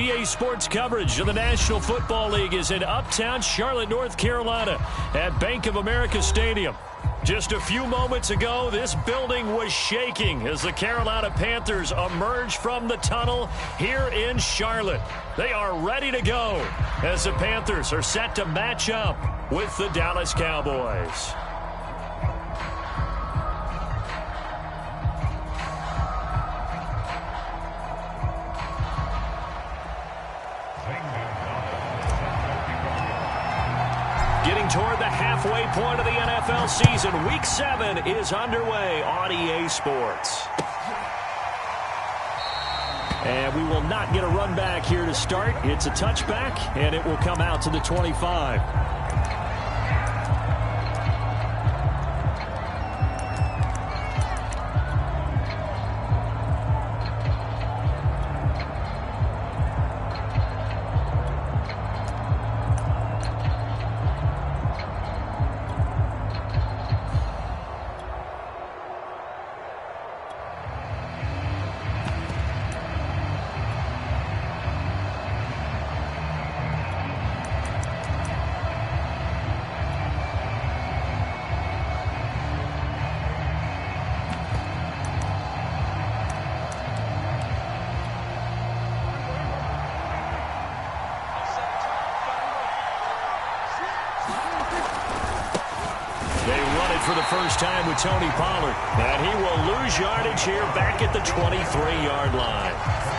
EA Sports coverage of the National Football League is in uptown Charlotte, North Carolina at Bank of America Stadium. Just a few moments ago, this building was shaking as the Carolina Panthers emerged from the tunnel here in Charlotte. They are ready to go as the Panthers are set to match up with the Dallas Cowboys. Getting toward the halfway point of the NFL season, Week 7 is underway on EA Sports. And we will not get a run back here to start. It's a touchback, and it will come out to the 25. For the first time with Tony Pollard, and he will lose yardage here back at the 23-yard line.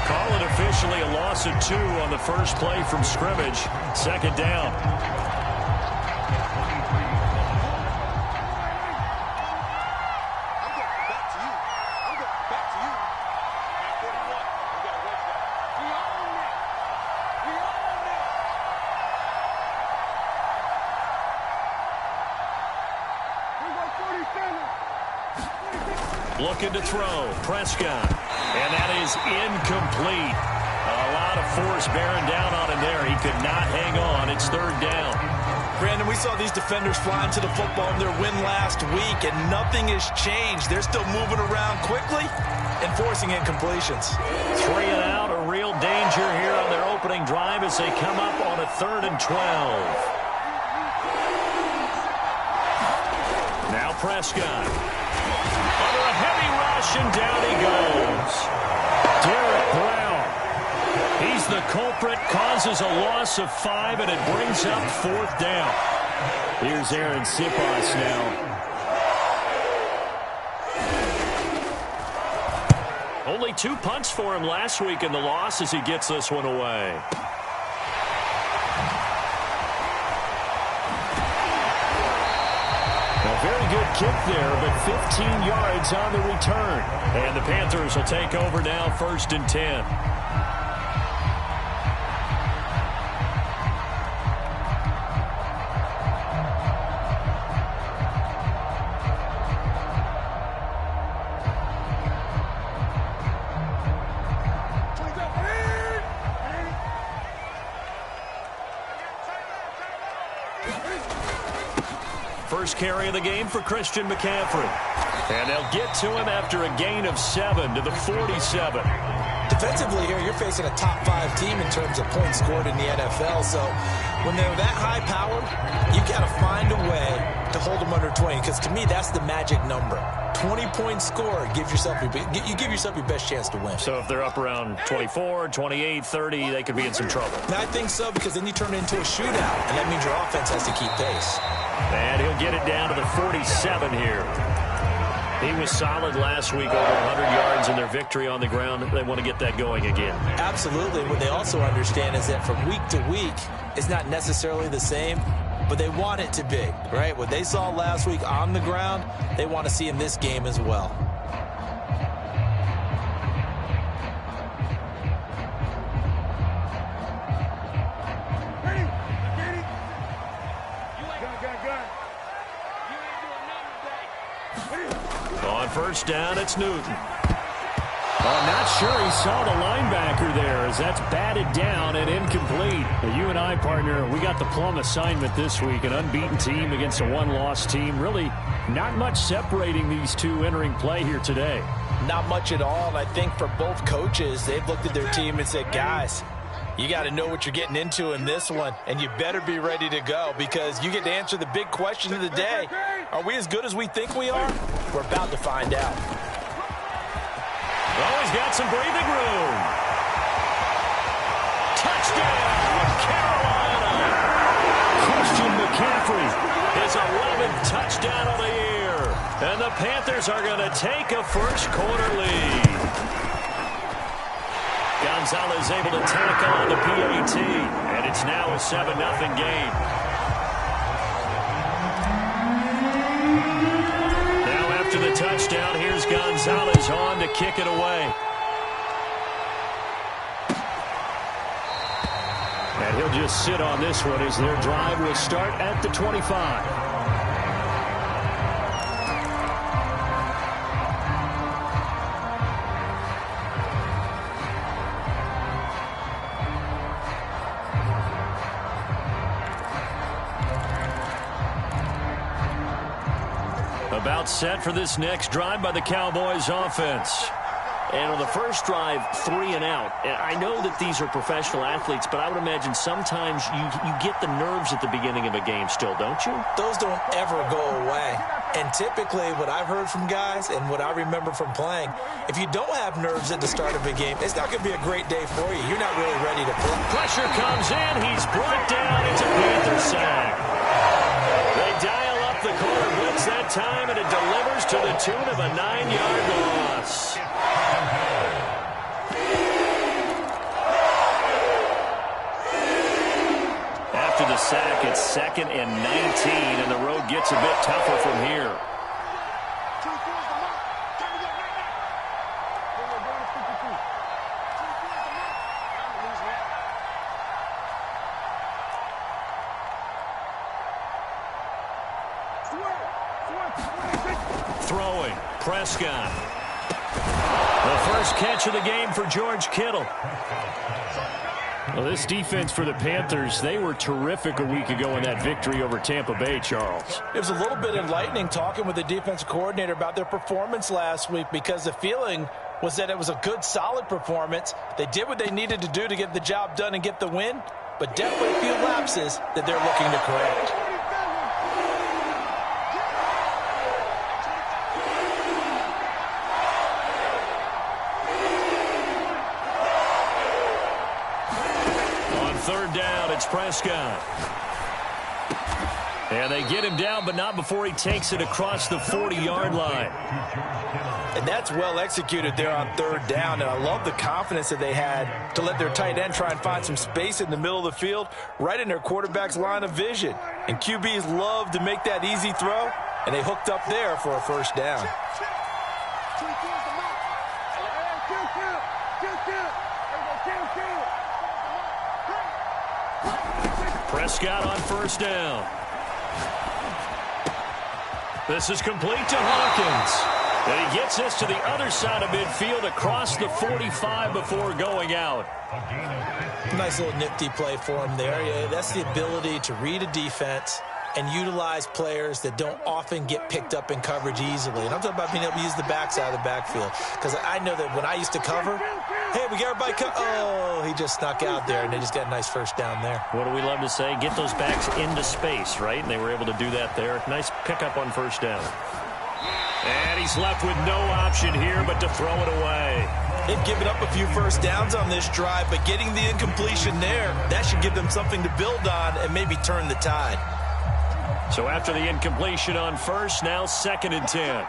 Call it officially a loss of 2 on the first play from scrimmage. Second down. Looking to throw, Prescott, and that is incomplete. A lot of force bearing down on him there. He could not hang on. It's third down. Brandon, we saw these defenders flying to the football in their win last week, and nothing has changed. They're still moving around quickly and forcing incompletions. 3 and out, a real danger here on their opening drive as they come up on a 3rd and 12. Now Prescott. Under a heavy rush, and down he goes. Derek Brown. He's the culprit, causes a loss of 5, and it brings up 4th down. Here's Aaron Siposs now. Only 2 punts for him last week in the loss as he gets this one away. Very good kick there, but 15 yards on the return. And the Panthers will take over now, 1st and 10. First carry of the game for Christian McCaffrey. And they'll get to him after a gain of 7 to the 47. Defensively here, you're facing a top 5 team in terms of points scored in the NFL. So when they're that high-powered, you've got to find a way to hold them under 20. Because to me, that's the magic number. 20 points scored, you give yourself your best chance to win. So if they're up around 24, 28, 30, they could be in some trouble. And I think so, because then you turn it into a shootout, and that means your offense has to keep pace. And he'll get it down to the 47 here. He was solid last week, over 100 yards in their victory on the ground. They want to get that going again. Absolutely. What they also understand is that from week to week, it's not necessarily the same, but they want it to be, right? What they saw last week on the ground, they want to see in this game as well. On first down, it's Newton. I'm not sure he saw the linebacker there as that's batted down and incomplete. The U&I partner, we got the plum assignment this week, an unbeaten team against a one-loss team. Really not much separating these two entering play here today. Not much at all. And I think for both coaches, they've looked at their team and said, guys, You got to know what you're getting into in this one, and you better be ready to go because you get to answer the big question of the day. Are we as good as we think we are? We're about to find out. Oh, he's got some breathing room. Touchdown, Carolina. Christian McCaffrey, his 11th touchdown of the year. And the Panthers are going to take a first quarter lead. Gonzalez able to tack on the PAT, and it's now a 7-0 game. Now after the touchdown, here's Gonzalez on to kick it away. And he'll just sit on this one as their drive will start at the 25. About set for this next drive by the Cowboys offense. And on the first drive, 3 and out. And I know that these are professional athletes, but I would imagine sometimes you get the nerves at the beginning of a game still, don't you? Those don't ever go away. And typically what I've heard from guys and what I remember from playing, if you don't have nerves at the start of a game, it's not going to be a great day for you. You're not really ready to play. Pressure comes in. He's brought down. It's a Panther sack. They dial up the corner blitz that time, and it delivers to the tune of a 9-yard loss. After the sack, it's 2nd and 19, and the road gets a bit tougher from here. Throwing, Prescott. The first catch of the game for George Kittle. Well, this defense for the Panthers, they were terrific a week ago in that victory over Tampa Bay, Charles. It was a little bit enlightening talking with the defensive coordinator about their performance last week because the feeling was that it was a good, solid performance. They did what they needed to do to get the job done and get the win, but definitely a few lapses that they're looking to correct. Third down, it's Prescott. And they get him down, but not before he takes it across the 40-yard line. And that's well executed there on third down. And I love the confidence that they had to let their tight end try and find some space in the middle of the field, right in their quarterback's line of vision. And QBs love to make that easy throw, and they hooked up there for a first down. Prescott on first down. This is complete to Hawkins. And he gets this to the other side of midfield across the 45 before going out. Nice little nifty play for him there. Yeah, that's the ability to read a defense and utilize players that don't often get picked up in coverage easily. And I'm talking about being able to use the backside of the backfield. Because I know that when I used to cover, hey, we got everybody oh, he just snuck out there, and they just got a nice first down there. What do we love to say? Get those backs into space, right? And they were able to do that there. Nice pickup on first down. And he's left with no option here but to throw it away. They've given up a few first downs on this drive, but getting the incompletion there, that should give them something to build on and maybe turn the tide. So after the incompletion on first, now 2nd and 10.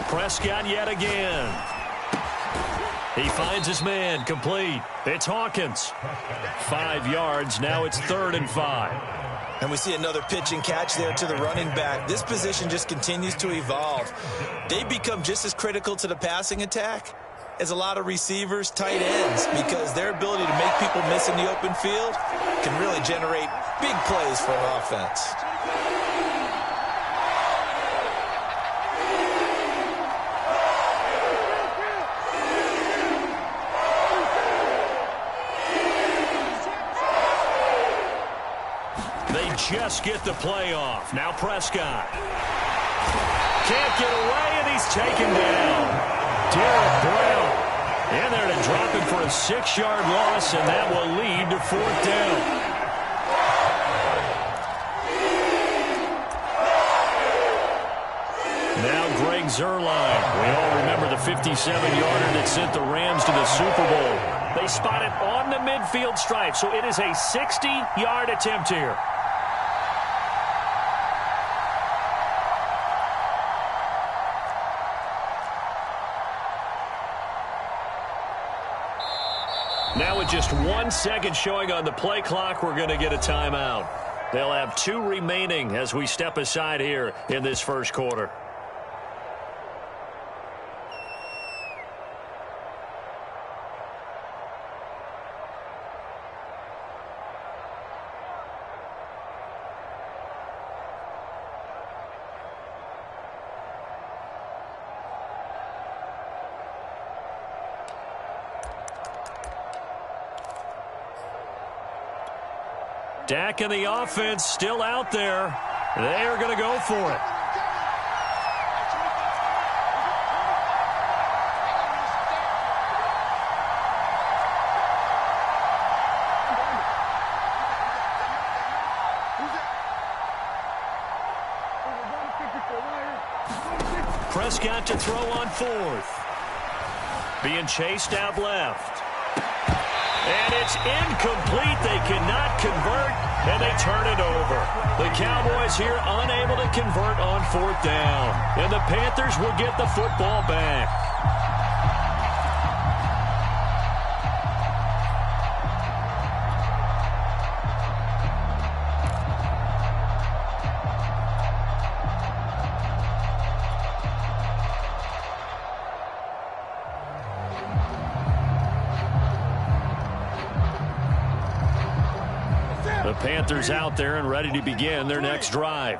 Prescott yet again. He finds his man, complete. It's Hawkins. 5 yards, now it's 3rd and 5. And we see another pitch and catch there to the running back. This position just continues to evolve. They become just as critical to the passing attack as a lot of receivers, tight ends, because their ability to make people miss in the open field can really generate big plays for an offense. They just get the play off. Now Prescott. Can't get away, and he's taken down. Derek Brown in there to drop him for a 6-yard loss, and that will lead to 4th down. Now Greg Zuerlein. We all remember the 57-yarder that sent the Rams to the Super Bowl. They spot it on the midfield stripe, so it is a 60-yard attempt here. Now with just 1 second showing on the play clock, we're going to get a timeout. They'll have 2 remaining as we step aside here in this first quarter. Dak and the offense still out there. They are going to go for it. Prescott to throw on 4th. Being chased out left. And it's incomplete. They cannot convert, and they turn it over. The Cowboys here unable to convert on 4th down. And the Panthers will get the football back. The Panthers out there and ready to begin their next drive.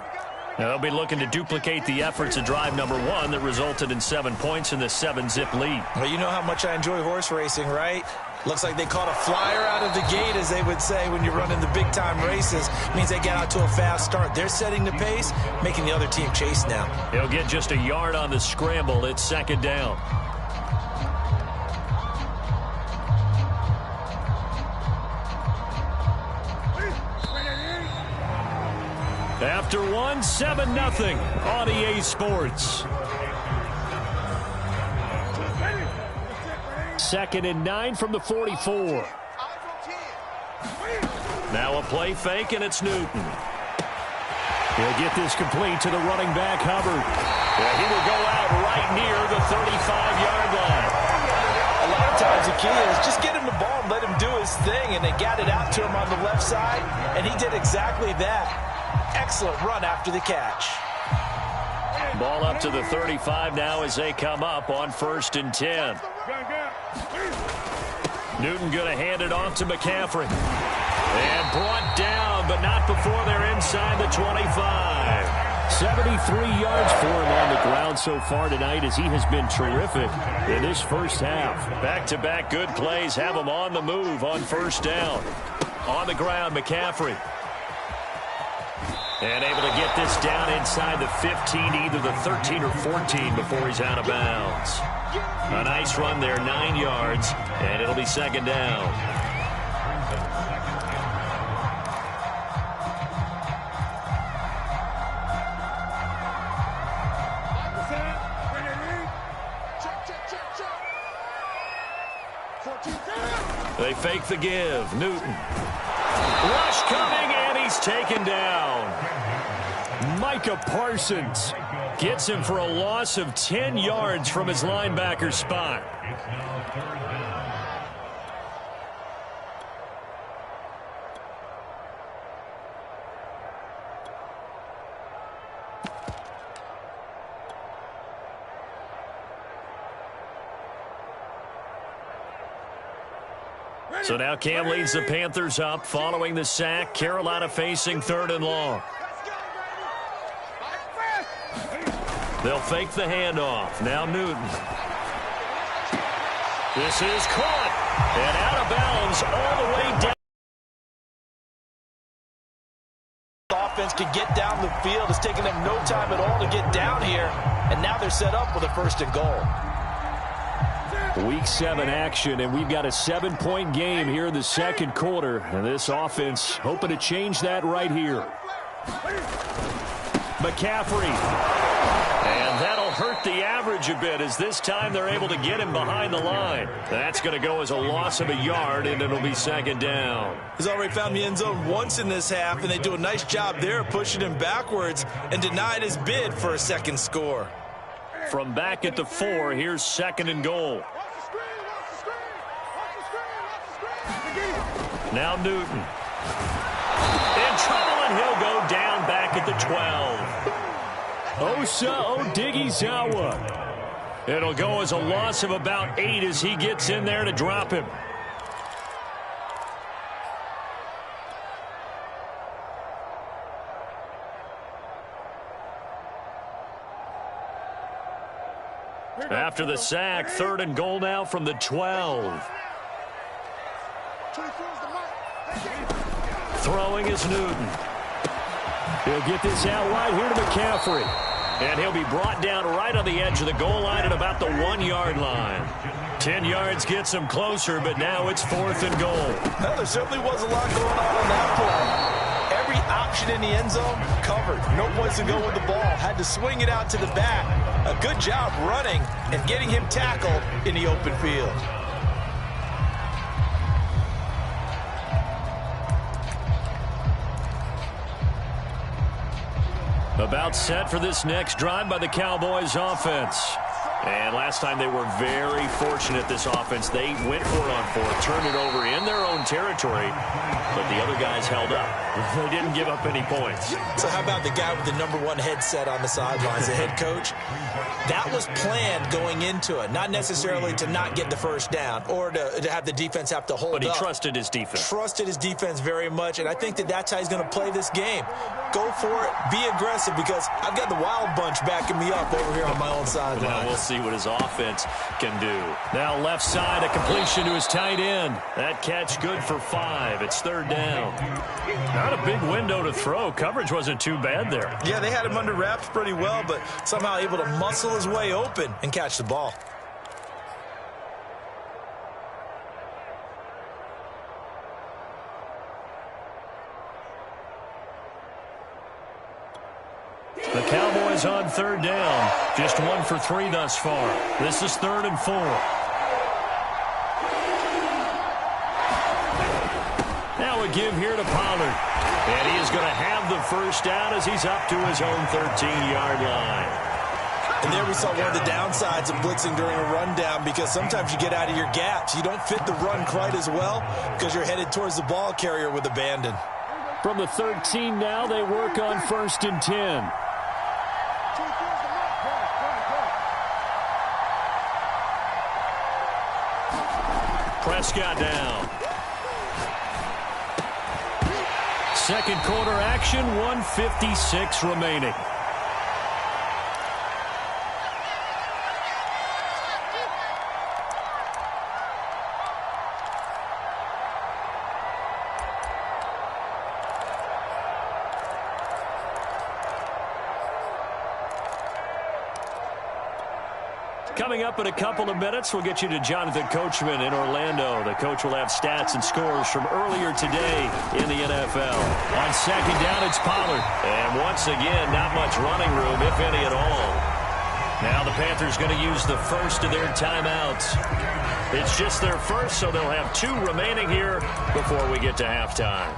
Now they'll be looking to duplicate the efforts of drive number 1 that resulted in 7 points in the 7-zip lead. Well, you know how much I enjoy horse racing, right? Looks like they caught a flyer out of the gate, as they would say when you're running the big-time races. It means they get out to a fast start. They're setting the pace, making the other team chase now. He'll get just a yard on the scramble. It's 2nd down. After 1, 7-0 on EA Sports. 2nd and 9 from the 44. Now a play fake, and it's Newton. He'll get this complete to the running back, Hubbard. Well, he will go out right near the 35-yard line. A lot of times the key is just get him the ball and let him do his thing, and they got it out to him on the left side, and he did exactly that. Excellent run after the catch. Ball up to the 35 now as they come up on 1st and 10. Newton going to hand it off to McCaffrey. And brought down, but not before they're inside the 25. 73 yards for him on the ground so far tonight, as he has been terrific in this first half. Back-to-back good plays have him on the move on 1st down. On the ground, McCaffrey. And able to get this down inside the 15, either the 13 or 14 before he's out of bounds. A nice run there, 9 yards, and it'll be 2nd down. They fake the give. Newton. Rush coming, and he's taken down. Micah Parsons gets him for a loss of 10 yards from his linebacker spot. So now Cam leads the Panthers up following the sack. Carolina facing 3rd and long. They'll fake the handoff. Now Newton. This is caught. And out of bounds all the way down. offense could get down the field. It's taken them no time at all to get down here, and now they're set up with a 1st and goal. Week 7 action, and we've got a 7-point game here in the second quarter. And this offense hoping to change that right here. McCaffrey. And that'll hurt the average a bit as this time they're able to get him behind the line. That's going to go as a loss of a yard, and it'll be 2nd down. He's already found the end zone once in this half, and they do a nice job there pushing him backwards and denied his bid for a 2nd score. From back at the 4, here's 2nd and goal. Now Newton. In trouble, and he'll go down back at the 12. Osa Odighizuwa. It'll go as a loss of about 8 as he gets in there to drop him. After the sack, 3rd and goal now from the 12. Throwing is Newton. He'll get this out wide here to McCaffrey. And he'll be brought down right on the edge of the goal line at about the 1-yard line. 10 yards gets him closer, but now it's 4th and goal. Well, there certainly was a lot going on that play. Every option in the end zone covered. No place to go with the ball. Had to swing it out to the back. A good job running and getting him tackled in the open field. About set for this next drive by the Cowboys offense. And last time they were very fortunate, this offense. They went for it on 4th, turned it over in their own territory, but the other guys held up. They didn't give up any points. So how about the guy with the #1 headset on the sidelines, the head coach? That was planned going into it, not necessarily to not get the 1st down or to have the defense have to hold up. But he trusted his defense. Trusted his defense very much, and I think that's how he's going to play this game. Go for it, be aggressive, because I've got the wild bunch backing me up over here on my own sideline. Now we'll see what his offense can do. Now left side, a completion to his tight end. That catch good for 5. It's 3rd down. Not a big window to throw. Coverage wasn't too bad there. Yeah, they had him under wraps pretty well, but somehow able to muscle his way open and catch the ball. The Cowboys on 3rd down. Just 1 for 3 thus far. This is 3rd and 4. Now a give here to Pollard. And he is going to have the 1st down as he's up to his own 13-yard line. And there we saw one of the downsides of blitzing during a rundown, because sometimes you get out of your gaps. You don't fit the run quite as well because you're headed towards the ball carrier with abandon. From the 13 now, they work on 1st and 10. Prescott down. Second quarter action, 1:56 remaining. Coming up in a couple of minutes, we'll get you to Jonathan Coachman in Orlando. The coach will have stats and scores from earlier today in the NFL. On 2nd down, it's Pollard. And once again, not much running room, if any at all. Now the Panthers going to use the first of their timeouts. It's just their first, so they'll have 2 remaining here before we get to halftime.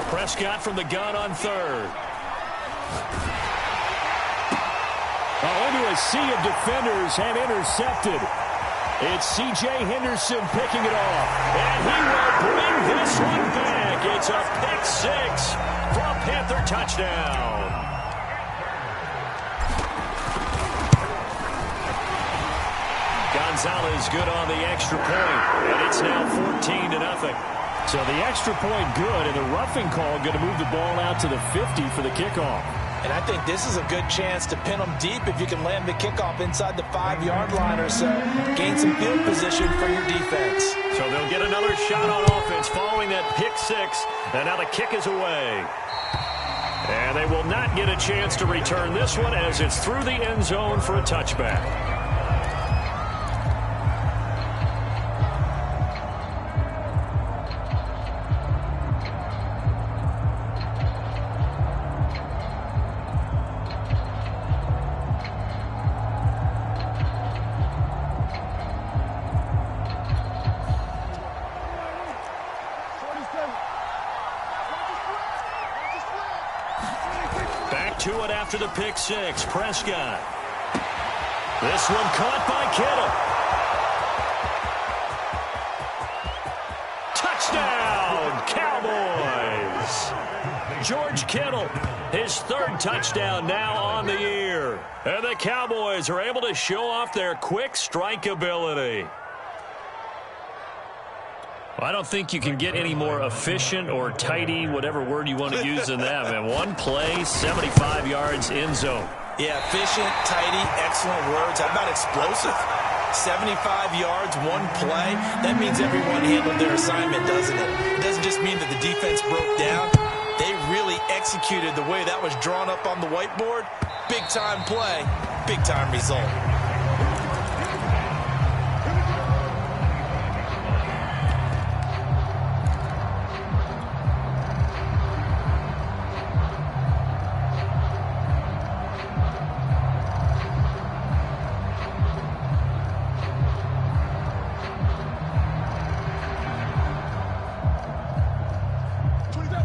Prescott from the gun on 3rd. Into a sea of defenders and intercepted. It's C.J. Henderson picking it off. And he will bring this one back. It's a pick six for a Panther touchdown. Gonzalez good on the extra point. And it's now 14-0. So the extra point good, and the roughing call going to move the ball out to the 50 for the kickoff. And I think this is a good chance to pin them deep if you can land the kickoff inside the 5-yard line or so. Gain some field position for your defense. So they'll get another shot on offense following that pick six. And now the kick is away. And they will not get a chance to return this one as it's through the end zone for a touchback. To it after the pick six. Prescott. This one caught by Kittle. Touchdown, Cowboys. George Kittle, his third touchdown now on the year. And the Cowboys are able to show off their quick strike ability. I don't think you can get any more efficient or tidy, whatever word you want to use in that. And one play, 75 yards in zone. Yeah, efficient, tidy, excellent words. How about explosive? 75 yards, one play. That means everyone handled their assignment, doesn't it? It doesn't just mean that the defense broke down. They really executed the way that was drawn up on the whiteboard. Big-time play, big-time result.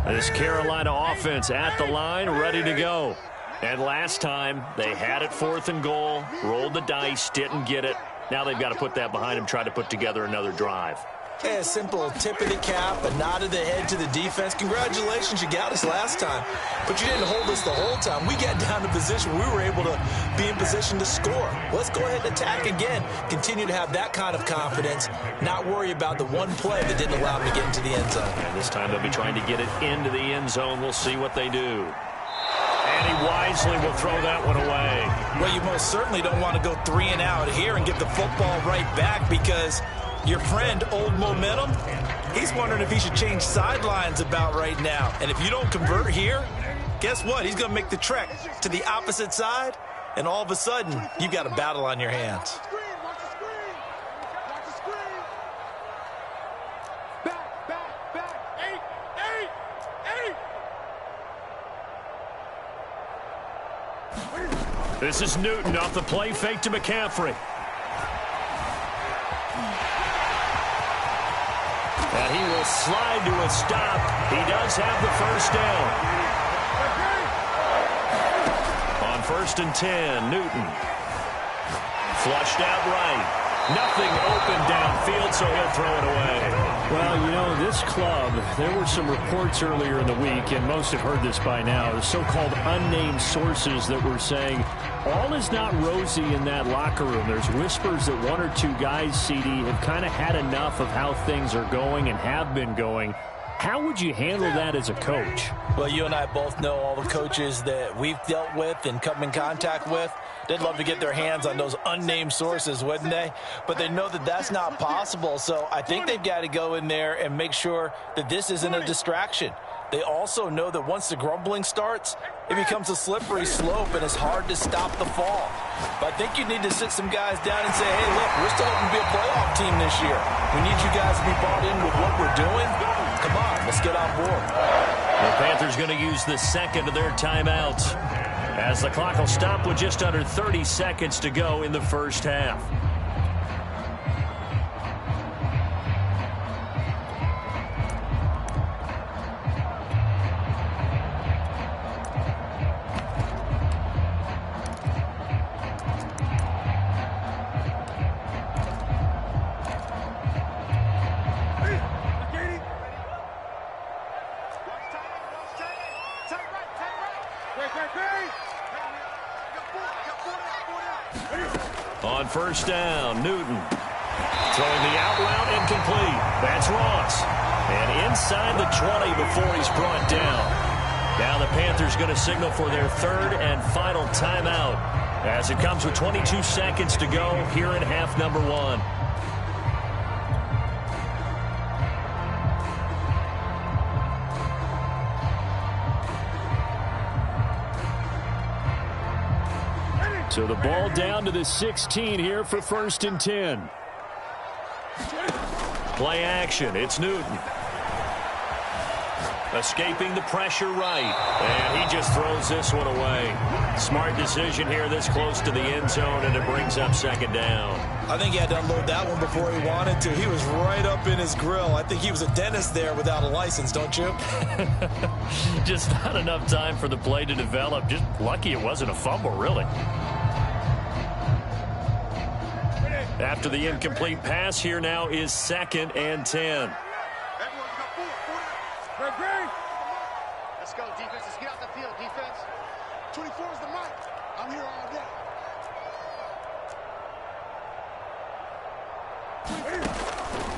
This Carolina offense at the line, ready to go. And last time, they had it 4th and goal, rolled the dice, didn't get it. Now they've got to put that behind them, try to put together another drive. Yeah, a simple tip of the cap, a nod of the head to the defense. Congratulations, you got us last time. But you didn't hold us the whole time. We got down to position. We were able to be in position to score. Let's go ahead and attack again. Continue to have that kind of confidence. Not worry about the one play that didn't allow them to get into the end zone. And this time they'll be trying to get it into the end zone. We'll see what they do. And he wisely will throw that one away. Well, you most certainly don't want to go 3 and out here and get the football right back because your friend, Old Momentum, he's wondering if he should change sidelines about right now. And if you don't convert here, guess what? He's going to make the trek to the opposite side, and all of a sudden, you've got a battle on your hands. This is Newton off the play fake to McCaffrey. And he will slide to a stop. He does have the first down. On 1st and 10, Newton. Flushed out right. Nothing open downfield, so he'll throw it away. Well, you know, this club, there were some reports earlier in the week, and most have heard this by now, the so-called unnamed sources that were saying all is not rosy in that locker room. There's whispers that 1 or 2 guys, CD, have kind of had enough of how things are going and have been going. How would you handle that as a coach? Well, you and I both know all the coaches that we've dealt with and come in contact with. They'd love to get their hands on those unnamed sources, wouldn't they? But they know that that's not possible, so I think they've got to go in there and make sure that this isn't a distraction. They also know that once the grumbling starts, it becomes a slippery slope and it's hard to stop the fall. But I think you need to sit some guys down and say, hey, look, we're still hoping to be a playoff team this year. We need you guys to be bought in with what we're doing. Come on, let's get on board. The Panthers going to use the second of their timeouts, as the clock will stop with just under 30 seconds to go in the first half. On first down, Newton. Throwing the out route incomplete. That's Ross. And inside the 20 before he's brought down. Now the Panthers going to signal for their third and final timeout as it comes with 22 seconds to go here in half number 1. So the ball down to the 16 here for 1st and 10. Play action. It's Newton. Escaping the pressure right. And he just throws this one away. Smart decision here this close to the end zone, and it brings up 2nd down. I think he had to unload that one before he wanted to. He was right up in his grill. I think he was a dentist there without a license, don't you? Just not enough time for the play to develop. Just lucky it wasn't a fumble, really. After the incomplete pass, here now is 2nd and 10. Let's go, defense. Let's get out the field, defense. 24 is the mic. I'm here all day.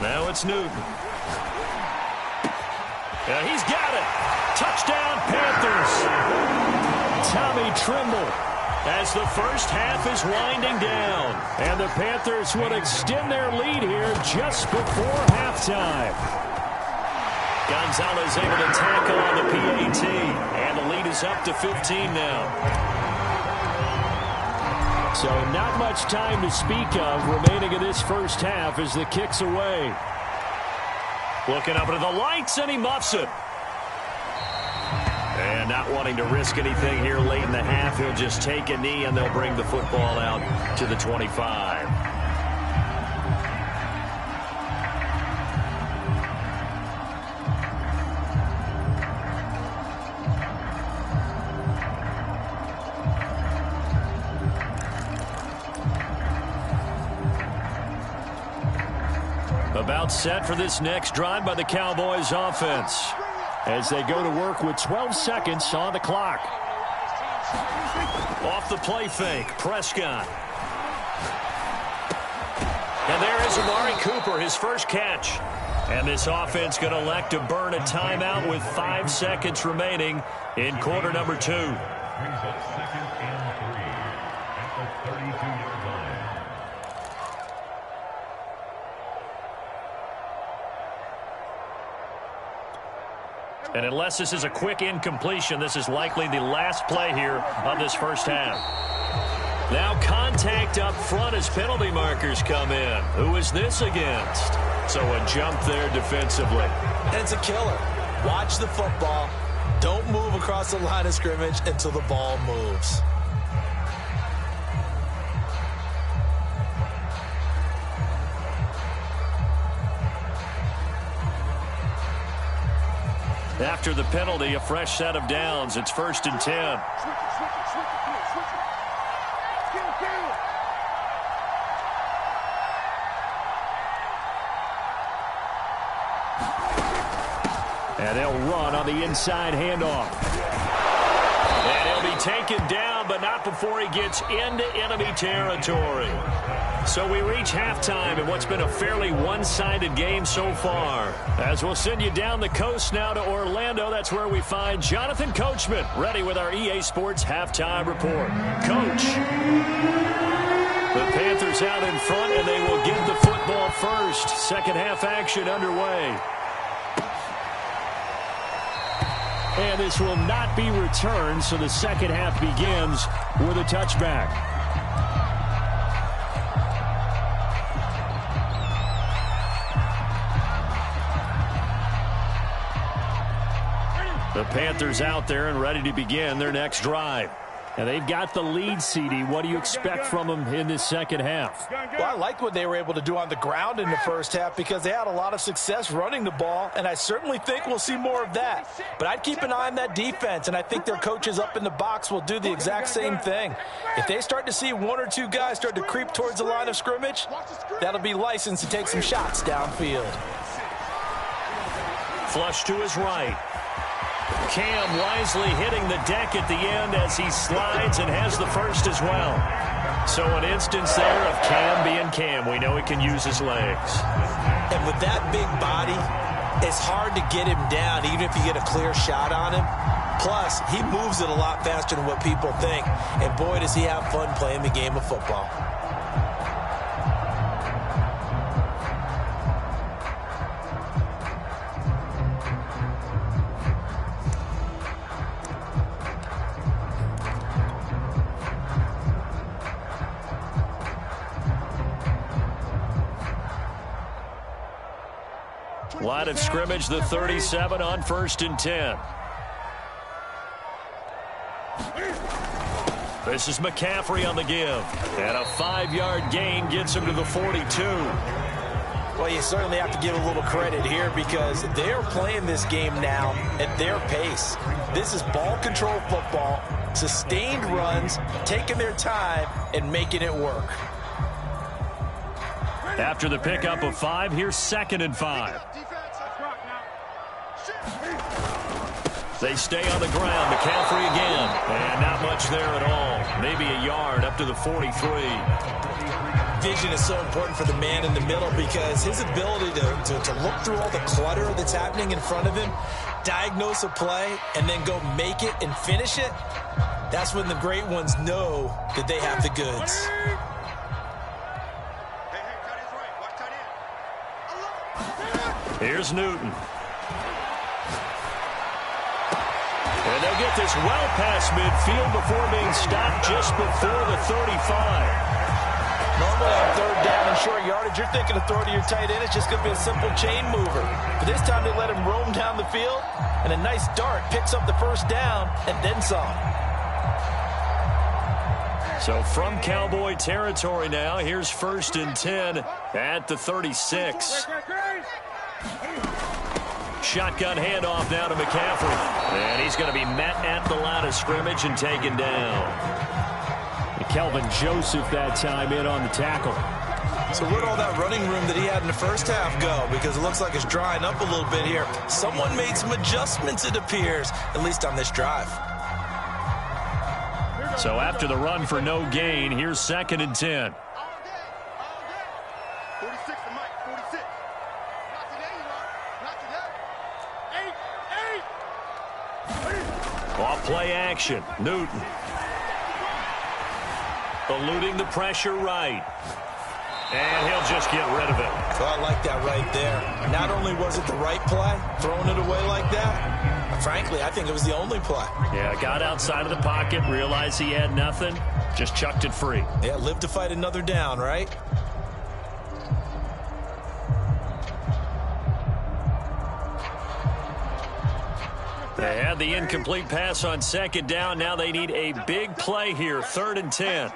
Now it's Newton. Yeah, he's got it. Touchdown, Panthers. Tommy Tremble. As the first half is winding down. And the Panthers will extend their lead here just before halftime. Gonzalez able to tackle on the PAT. And the lead is up to 15 now. So not much time to speak of remaining in this first half as the kick's away. Looking up into the lights, and he muffs it. And not wanting to risk anything here late in the half, he'll just take a knee, and they'll bring the football out to the 25. About set for this next drive by the Cowboys offense, as they go to work with 12 seconds on the clock. Off the play fake, Prescott. And there is Amari Cooper, his first catch. And this offense going to elect to burn a timeout with 5 seconds remaining in quarter number 2. And unless this is a quick incompletion, this is likely the last play here of this first half. Now contact up front as penalty markers come in. Who is this against? So a jump there defensively. And it's a killer. Watch the football. Don't move across the line of scrimmage until the ball moves. After the penalty, a fresh set of downs. It's 1st and 10. And they'll run on the inside handoff. And he'll be taken down, but not before he gets into enemy territory. So we reach halftime in what's been a fairly one-sided game so far. As we'll send you down the coast now to Orlando, that's where we find Jonathan Coachman, ready with our EA Sports Halftime Report. Coach, the Panthers out in front, and they will get the football first. Second half action underway. And this will not be returned, so the second half begins with a touchback. The Panthers out there and ready to begin their next drive. And they've got the lead, CD. What do you expect from them in this second half? Well, I like what they were able to do on the ground in the first half because they had a lot of success running the ball, and I certainly think we'll see more of that. But I'd keep an eye on that defense, and I think their coaches up in the box will do the exact same thing. If they start to see one or two guys start to creep towards the line of scrimmage, that'll be licensed to take some shots downfield. Flush to his right. Cam wisely hitting the deck at the end as he slides and has the first as well. So an instance there of Cam being Cam. We know he can use his legs. And with that big body, it's hard to get him down, even if you get a clear shot on him. Plus, he moves it a lot faster than what people think. And boy, does he have fun playing the game of football. Line of scrimmage, the 37 on 1st and 10. This is McCaffrey on the give. And a 5-yard gain gets him to the 42. Well, you certainly have to give a little credit here because they're playing this game now at their pace. This is ball control football, sustained runs, taking their time, and making it work. After the pickup of 5, here's 2nd and 5. They stay on the ground. McCaffrey again. And not much there at all. Maybe a yard up to the 43. Vision is so important for the man in the middle because his ability to look through all the clutter that's happening in front of him, diagnose a play, and then go make it and finish it, that's when the great ones know that they have the goods. Here's Newton. And they'll get this well past midfield before being stopped just before the 35. Normally on 3rd down and short yardage, you're thinking of throwing to your tight end. It's just going to be a simple chain mover. But this time they let him roam down the field, and a nice dart picks up the 1st down and then some. So from Cowboy territory now, here's 1st and 10 at the 36. Shotgun handoff now to McCaffrey. And he's going to be met at the line of scrimmage and taken down. Kelvin Joseph that time in on the tackle. So where'd all that running room that he had in the first half go? Because it looks like it's drying up a little bit here. Someone made some adjustments, it appears, at least on this drive. So after the run for no gain, here's 2nd and 10. 46 to Mike, 46. Not today, you know. Not today. 8. Off play action. Newton. Eluding the pressure right. And he'll just get rid of it. So I like that right there. Not only was it the right play, throwing it away like that, frankly, I think it was the only play. Yeah, got outside of the pocket, realized he had nothing, just chucked it free. Yeah, live to fight another down, right? They had the incomplete pass on 2nd down. Now they need a big play here, 3rd and 10.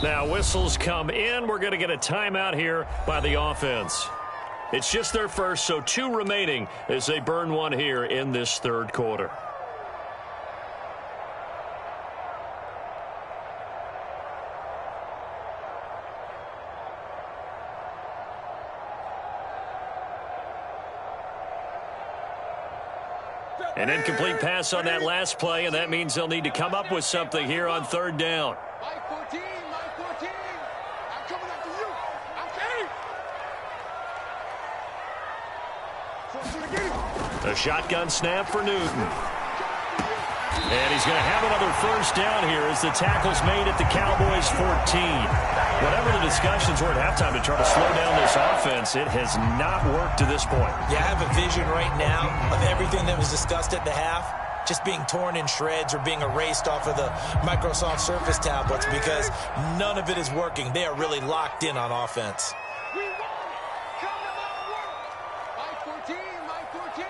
Now whistles come in. We're going to get a timeout here by the offense. It's just their first, so 2 remaining as they burn one here in this 3rd quarter. An incomplete pass on that last play, and that means they'll need to come up with something here on 3rd down. Mike 14, Mike 14. I'm coming after you. I'm kidding. A shotgun snap for Newton. And he's going to have another 1st down here as the tackle's made at the Cowboys' 14. Whatever the discussions were at halftime to try to slow down this offense, it has not worked to this point. Yeah, I have a vision right now of everything that was discussed at the half just being torn in shreds or being erased off of the Microsoft Surface tablets because none of it is working. They are really locked in on offense. We won. Come on, work. Mike 14, Mike 14.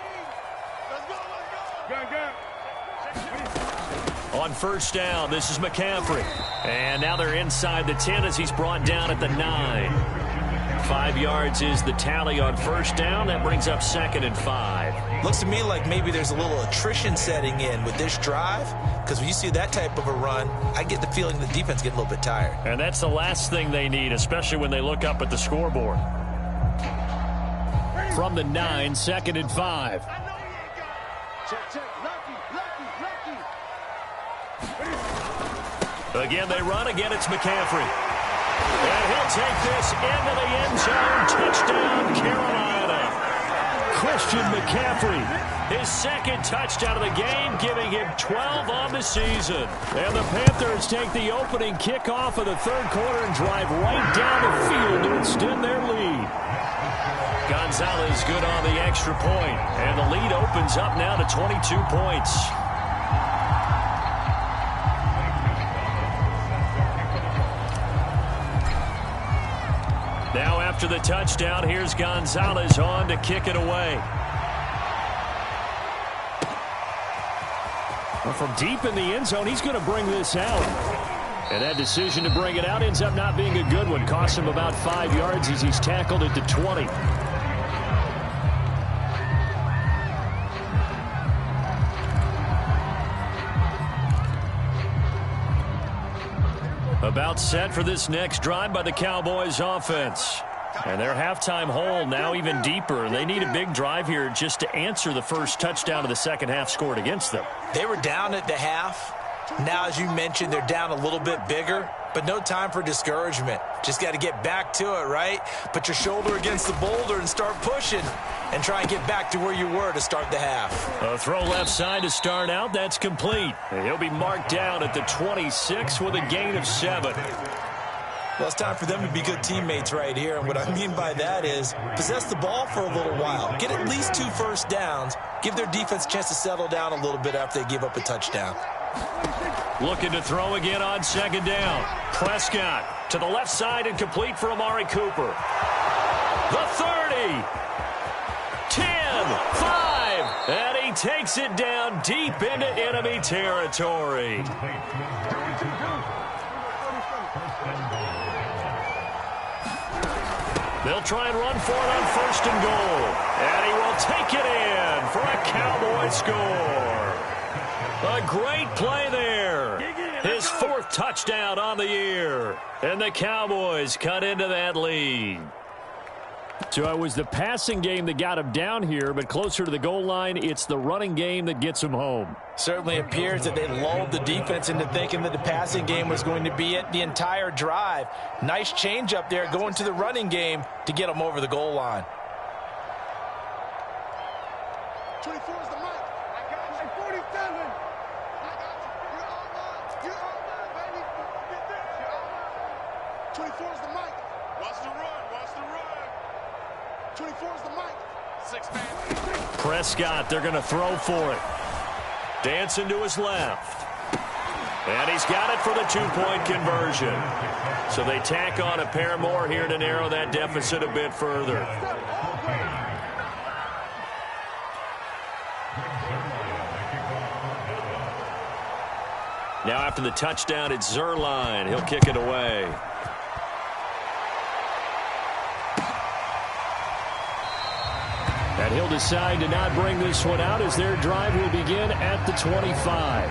Let's go, let's go. Good, good. On 1st down, this is McCaffrey. And now they're inside the 10 as he's brought down at the 9. 5 yards is the tally on 1st down. That brings up 2nd and 5. Looks to me like maybe there's a little attrition setting in with this drive, because when you see that type of a run, I get the feeling the defense getting a little bit tired. And that's the last thing they need, especially when they look up at the scoreboard. From the 9, 2nd and 5. Again, they run. Again, it's McCaffrey. And he'll take this into the end zone. Touchdown, Carolina. Christian McCaffrey. His second touchdown of the game, giving him 12 on the season. And the Panthers take the opening kickoff of the third quarter and drive right down the field to extend their lead. Gonzalez good on the extra point. And the lead opens up now to 22 points. Now after the touchdown, here's Gonzalez on to kick it away. Well, from deep in the end zone, he's going to bring this out. And that decision to bring it out ends up not being a good one. Costs him about 5 yards as he's tackled at the 20. About set for this next drive by the Cowboys offense. And their halftime hole now even deeper. They need a big drive here just to answer the first touchdown of the second half scored against them. They were down at the half. Now, as you mentioned, they're down a little bit bigger, but no time for discouragement. Just got to get back to it, right? Put your shoulder against the boulder and start pushing and try and get back to where you were to start the half. A throw left side to start out. That's complete. And he'll be marked down at the 26 with a gain of 7. Well, it's time for them to be good teammates right here. And what I mean by that is possess the ball for a little while. Get at least 2 first downs. Give their defense a chance to settle down a little bit after they give up a touchdown. Looking to throw again on second down. Prescott to the left side and complete for Amari Cooper. The 30. 10, 5. And he takes it down deep into enemy territory. They'll try and run for it on first and goal. And he will take it in for a Cowboy score. A great play there. His 4th touchdown on the year. And the Cowboys cut into that lead. So it was the passing game that got him down here, but closer to the goal line, it's the running game that gets him home. Certainly appears that they lulled the defense into thinking that the passing game was going to be it the entire drive. Nice change up there going to the running game to get them over the goal line. 24 is the mic. I got you. 47. I got you. You're online, baby. Get this. You're online. 24 is the mic. Watch the run. Watch the run. 24 is the mic. 6-man. Prescott, they're going to throw for it. Dancing to his left. And he's got it for the 2-point conversion. So they tack on a pair more here to narrow that deficit a bit further. Now after the touchdown, it's Zuerlein. He'll kick it away. And he'll decide to not bring this one out as their drive will begin at the 25.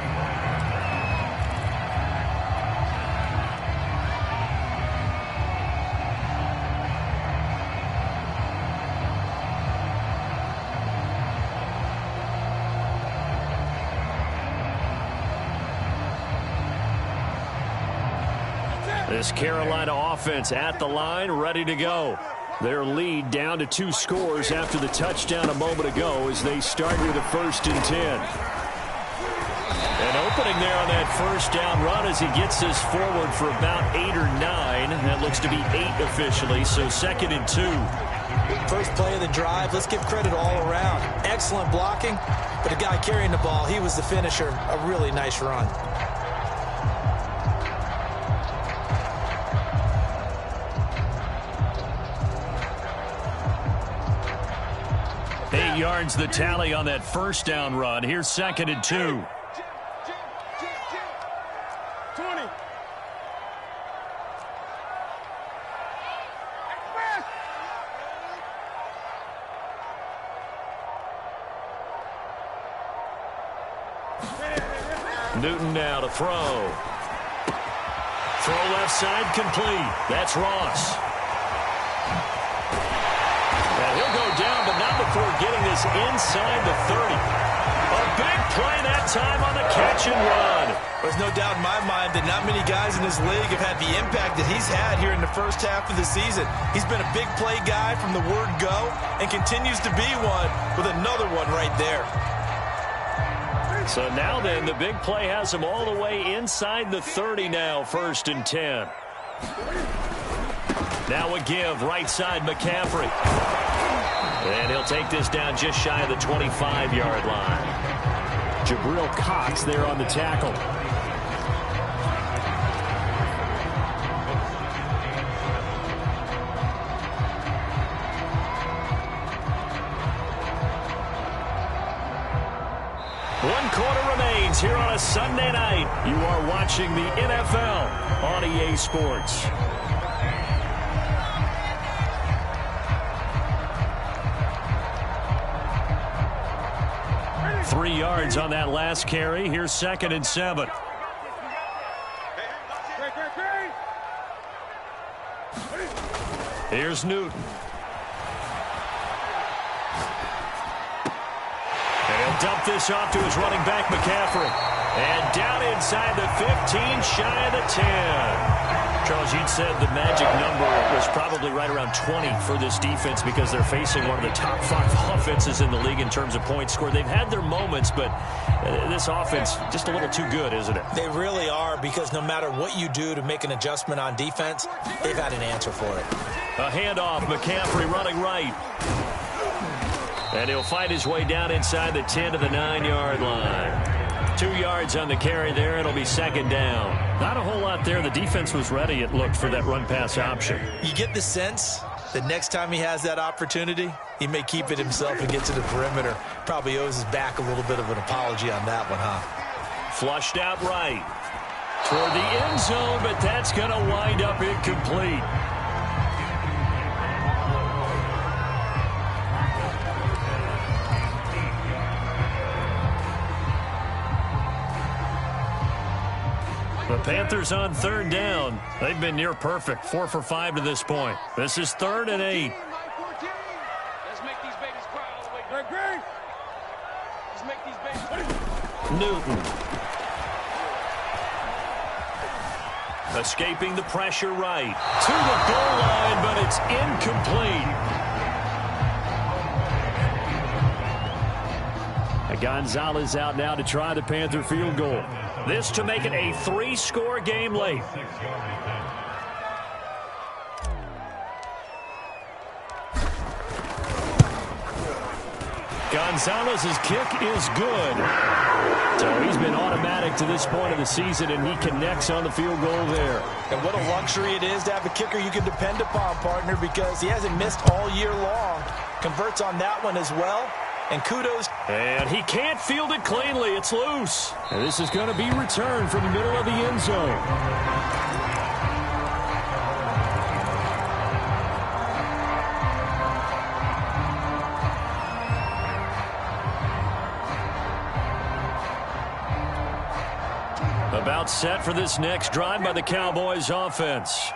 This Carolina offense at the line, ready to go. Their lead down to 2 scores after the touchdown a moment ago as they start with a 1st and 10. An opening there on that first down run as he gets this forward for about 8 or 9. That looks to be 8 officially, so 2nd and 2. First play of the drive, let's give credit all around. Excellent blocking, but the guy carrying the ball, he was the finisher. A really nice run. 8 yards the tally on that first down run. Here's 2nd and 2. 20. Newton now to throw. Throw left side complete. That's Ross. And he'll go down, but not before getting this inside the 30. A big play that time on the catch and run. There's no doubt in my mind that not many guys in this league have had the impact that he's had here in the first half of the season. He's been a big play guy from the word go and continues to be one with another one right there. So now then, the big play has him all the way inside the 30 now, 1st and 10. Now a give, right side, McCaffrey. And he'll take this down just shy of the 25-yard line. Jabril Cox there on the tackle. One quarter remains here on a Sunday night. You are watching the NFL on EA Sports. Three yards on that last carry. Here's 2nd and 7. Here's Newton. And he'll dump this off to his running back, McCaffrey. And down inside the 15, shy of the 10. Charles, you'd said the magic number was probably right around 20 for this defense because they're facing one of the top 5 offenses in the league in terms of points scored. They've had their moments, but this offense just a little too good, isn't it? They really are, because no matter what you do to make an adjustment on defense, they've had an answer for it. A handoff, McCaffrey running right. And he'll fight his way down inside the 10 to the 9-yard line. 2 yards on the carry there. It'll be 2nd down. Not a whole lot there. The defense was ready, it looked, for that run-pass option. You get the sense that next time he has that opportunity, he may keep it himself and get to the perimeter. Probably owes his back a little bit of an apology on that one, huh? Flushed out right. Toward the end zone, but that's going to wind up incomplete. The Panthers on 3rd down. They've been near perfect. 4 for 5 to this point. This is 3rd and 8. Let's make these babies cry all the way. Let's make these babies. Newton. Escaping the pressure right. To the goal line, but it's incomplete. Gonzalez out now to try the Panther field goal. This to make it a 3-score game late. Gonzalez's kick is good. So he's been automatic to this point of the season, and he connects on the field goal there. And what a luxury it is to have a kicker you can depend upon, partner, because he hasn't missed all year long. Converts on that one as well. And kudos. And he can't field it cleanly. It's loose. And this is going to be returned from the middle of the end zone. About set for this next drive by the Cowboys offense.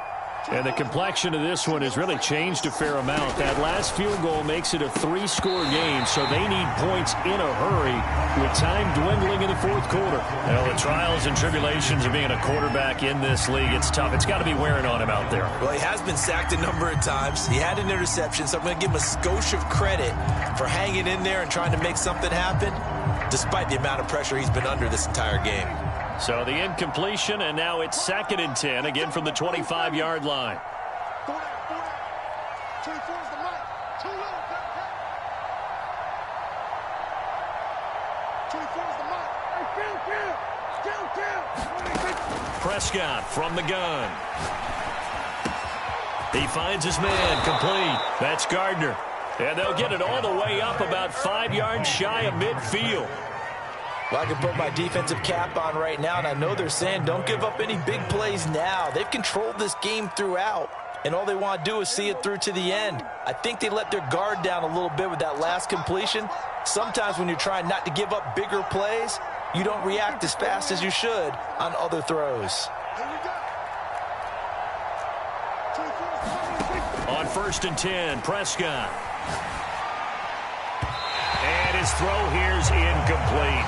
And the complexion of this one has really changed a fair amount. That last field goal makes it a 3-score game, so they need points in a hurry with time dwindling in the 4th quarter. Well, the trials and tribulations of being a quarterback in this league, it's tough. It's got to be wearing on him out there. Well, he has been sacked a number of times. He had an interception, so I'm going to give him a skosh of credit for hanging in there and trying to make something happen, despite the amount of pressure he's been under this entire game. So the incompletion, and now it's 2nd and 10, again from the 25-yard line. 24 is the mic. Too little. 24 is the mic. Hey, kill. Prescott from the gun. He finds his man, complete. That's Gardner. And they'll get it all the way up about 5 yards shy of midfield. Well, I can put my defensive cap on right now, and I know they're saying don't give up any big plays now. They've controlled this game throughout, and all they want to do is see it through to the end. I think they let their guard down a little bit with that last completion. Sometimes when you're trying not to give up bigger plays, you don't react as fast as you should on other throws. On 1st and 10, Prescott. And his throw here's incomplete.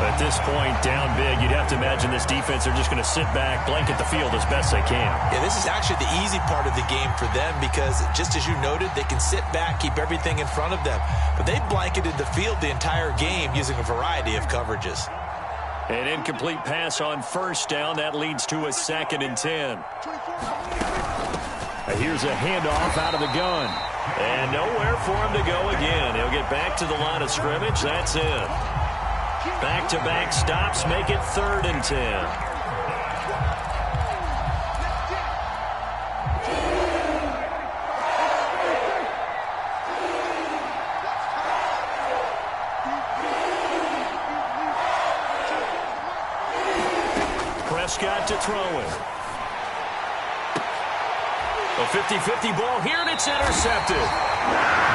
At this point, down big, you'd have to imagine this defense are just going to sit back, blanket the field as best they can. Yeah, this is actually the easy part of the game for them because, just as you noted, they can sit back, keep everything in front of them. But they blanketed the field the entire game using a variety of coverages. An incomplete pass on 1st down. That leads to a 2nd and 10. Here's a handoff out of the gun. And nowhere for him to go again. He'll get back to the line of scrimmage. That's it. Back-to-back stops make it 3rd and 10. Prescott to throw it. A 50-50 ball here, and it's intercepted.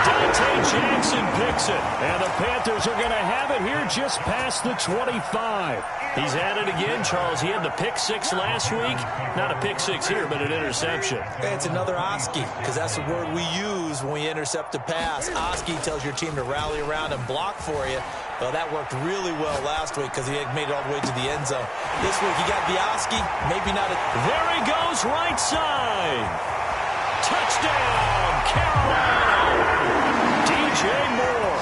Dante Jackson picks it, and the Panthers are going to have it here just past the 25. He's at it again, Charles. He had the pick 6 last week. Not a pick 6 here, but an interception. It's another Oski, because that's the word we use when we intercept a pass. Oski tells your team to rally around and block for you. Well, that worked really well last week because he had made it all the way to the end zone. This week, you got the Oski, maybe not a... There he goes, right side. Touchdown, Carolina! DJ Moore,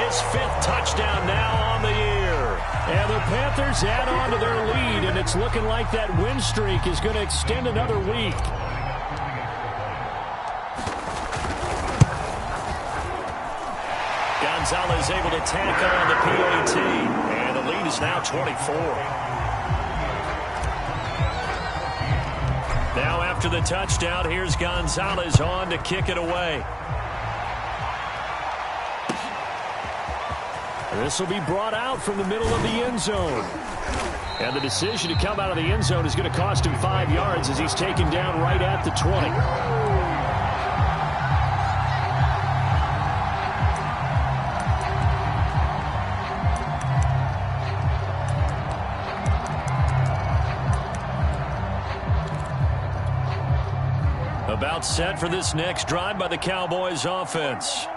his 5th touchdown now on the year. And the Panthers add on to their lead, and it's looking like that win streak is going to extend another week. Gonzalez able to tack on the PAT, and the lead is now 24. Now after the touchdown, here's Gonzalez on to kick it away. This will be brought out from the middle of the end zone. And the decision to come out of the end zone is going to cost him 5 yards as he's taken down right at the 20. About set for this next drive by the Cowboys offense.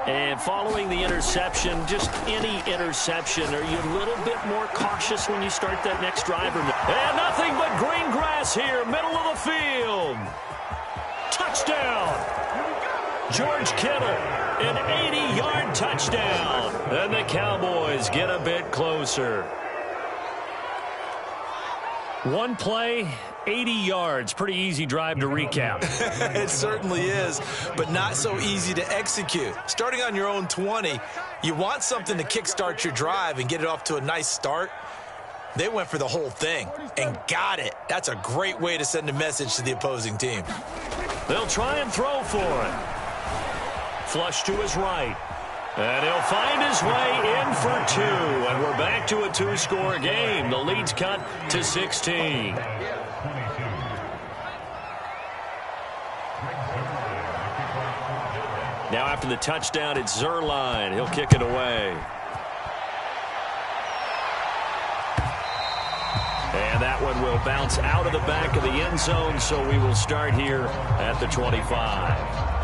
And following the interception, just any interception, are you a little bit more cautious when you start that next drive? Or no? And nothing but green grass here, middle of the field. Touchdown. George Kittle, an 80-yard touchdown. And the Cowboys get a bit closer. One play, 80 yards. Pretty easy drive to recap. It certainly is, but not so easy to execute. Starting on your own 20, you want something to kickstart your drive and get it off to a nice start. They went for the whole thing and got it. That's a great way to send a message to the opposing team. They'll try and throw for it. Flush to his right. And he'll find his way in for 2. And we're back to a 2-score game. The lead's cut to 16. Now after the touchdown, it's Zuerlein. He'll kick it away. And that one will bounce out of the back of the end zone, so we will start here at the 25.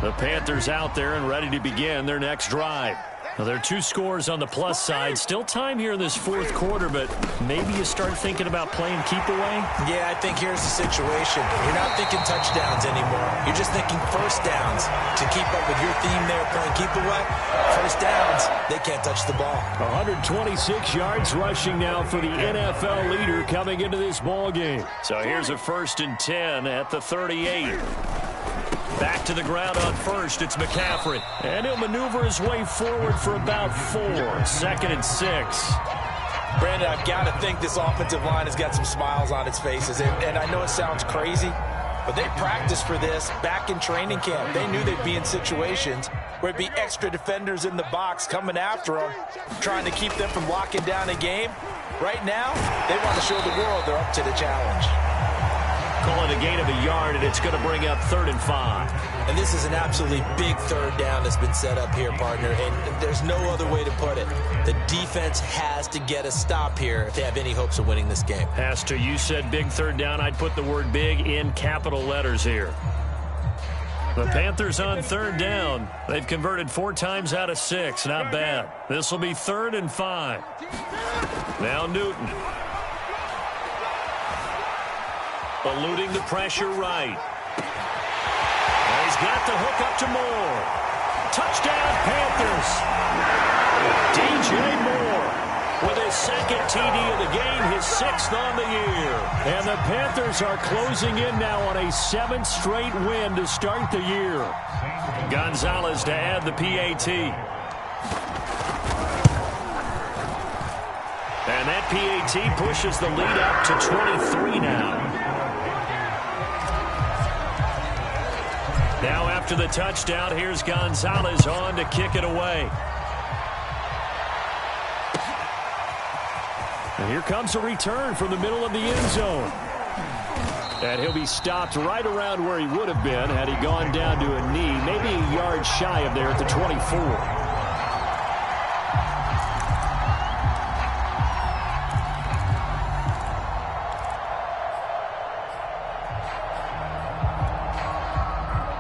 The Panthers out there and ready to begin their next drive. Now, there are 2 scores on the plus side. Still time here in this 4th quarter, but maybe you start thinking about playing keep away? Yeah, I think here's the situation. You're not thinking touchdowns anymore. You're just thinking first downs. To keep up with your theme there, playing keep away, first downs, they can't touch the ball. 126 yards rushing now for the NFL leader coming into this ball game. So here's a 1st and 10 at the 38. Back to the ground on 1st. It's McCaffrey. And he'll maneuver his way forward for about 4. 2nd and 6. Brandon, I've got to think this offensive line has got some smiles on its faces. And I know it sounds crazy, But they practiced for this back in training camp. They knew they'd be in situations where it'd be extra defenders in the box coming after them, trying to keep them from locking down a game. Right now, they want to show the world they're up to the challenge. Call it a gain of a yard, and it's going to bring up 3rd and 5. And this is an absolutely big third down that's been set up here, partner, and there's no other way to put it. The defense has to get a stop here if they have any hopes of winning this game. Has to. You said big third down. I'd put the word big in capital letters here. The Panthers on 3rd down. They've converted 4 times out of 6. Not bad. This will be 3rd and 5. Now Newton. Eluding the pressure right. And he's got the hook up to Moore. Touchdown, Panthers. DJ Moore with his 2nd TD of the game, his 6th on the year. And the Panthers are closing in now on a 7th straight win to start the year. Gonzalez to add the PAT. And that PAT pushes the lead up to 23 now. Now after the touchdown, here's Gonzalez on to kick it away. And here comes a return from the middle of the end zone. And he'll be stopped right around where he would have been had he gone down to a knee, maybe a yard shy of there at the 24.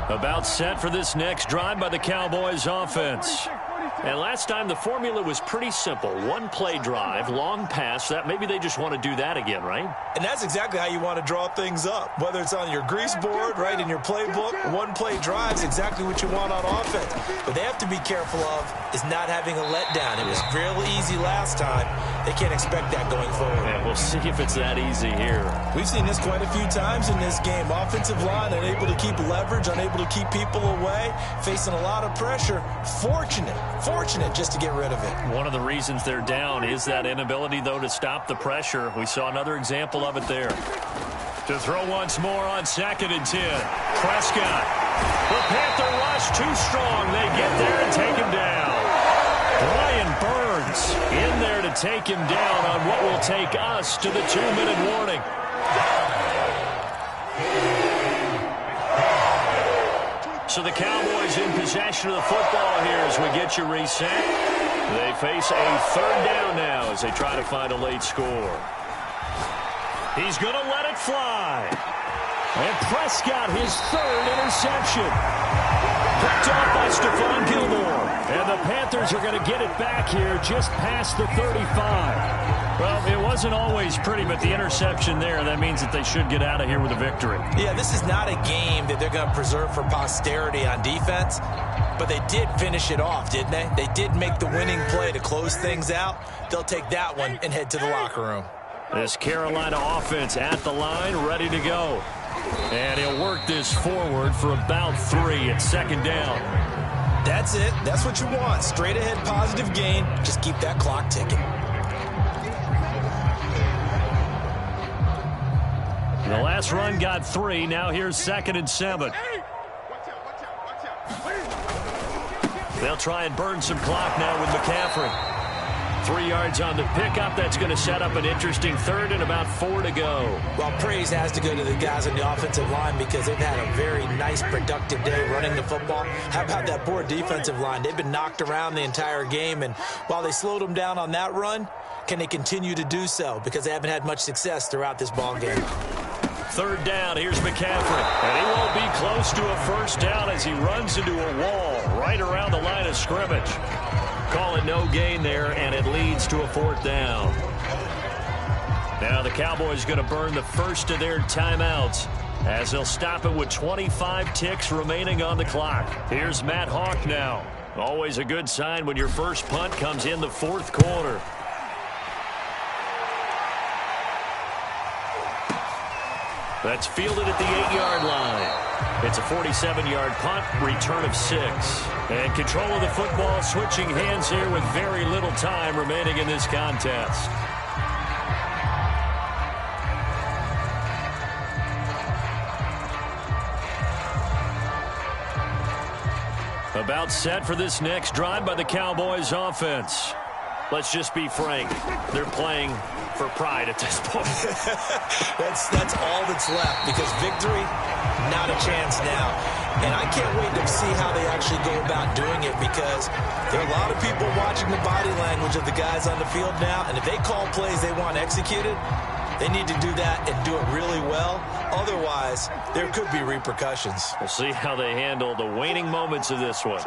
About set for this next drive by the Cowboys offense. And last time the formula was pretty simple. 1-play drive, long pass. That maybe they just want to do that again, right? And that's exactly how you want to draw things up. Whether it's on your grease board, right, in your playbook, 1-play drive is exactly what you want on offense. But they have to be careful of is not having a letdown. It was real easy last time. They can't expect that going forward. Yeah, we'll see if it's that easy here. We've seen this quite a few times in this game. Offensive line unable to keep leverage, unable to keep people away, facing a lot of pressure. Fortunate just to get rid of it. One of the reasons they're down is that inability, though, to stop the pressure. We saw another example of it there. To throw once more on 2nd and 10. Prescott. The Panther rush too strong. They get there and take him down. Brian Burns in there to take him down on what will take us to the 2-minute warning. So the Cowboys in possession of the football here as we get you reset. They face a 3rd down now as they try to find a late score. He's going to let it fly. And Prescott, his 3rd interception. Picked off by Stephon Gilmore. And the Panthers are going to get it back here just past the 35. Well, it wasn't always pretty, but the interception there, that means that they should get out of here with a victory. Yeah, this is not a game that they're going to preserve for posterity on defense, but they did finish it off, didn't they? They did make the winning play to close things out. They'll take that one and head to the locker room. This Carolina offense at the line, ready to go. And he'll work this forward for about 3 at 2nd down. That's it. That's what you want. Straight ahead positive gain. Just keep that clock ticking. The last run got 3. Now here's 2nd and 7. They'll try and burn some clock now with McCaffrey. 3 yards on the pickup. That's going to set up an interesting 3rd and about 4 to go. Well, praise has to go to the guys on the offensive line because they've had a very nice, productive day running the football. How about that poor defensive line? They've been knocked around the entire game, and while they slowed them down on that run, can they continue to do so? Because they haven't had much success throughout this ball game. 3rd down, here's McCaffrey. And he won't be close to a 1st down as he runs into a wall right around the line of scrimmage. Call it no gain there, and it leads to a 4th down. Now the Cowboys going to burn the first of their timeouts as they'll stop it with 25 ticks remaining on the clock. Here's Matt Hawk now. Always a good sign when your first punt comes in the 4th quarter. That's fielded at the 8-yard line. It's a 47-yard punt, return of 6. And control of the football switching hands here with very little time remaining in this contest. About set for this next drive by the Cowboys offense. Let's just be frank. They're playing for pride at this point. That's all that's left, because victory, not a chance now. And I can't wait to see how they actually go about doing it, because there are a lot of people watching the body language of the guys on the field now, and if they call plays they want executed, they need to do that and do it really well. Otherwise, there could be repercussions. We'll see how they handle the waning moments of this one.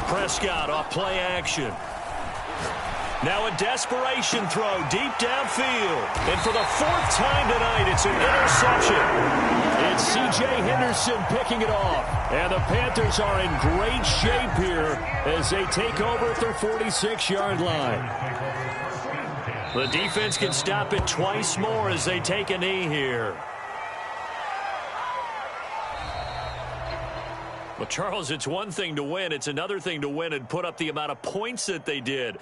Prescott off play action. Now a desperation throw deep downfield. And for the fourth time tonight, it's an interception. It's C.J. Henderson picking it off. And the Panthers are in great shape here as they take over at their 46-yard line. The defense can stop it twice more as they take a knee here. Well, Charles, it's one thing to win. It's another thing to win and put up the amount of points that they did.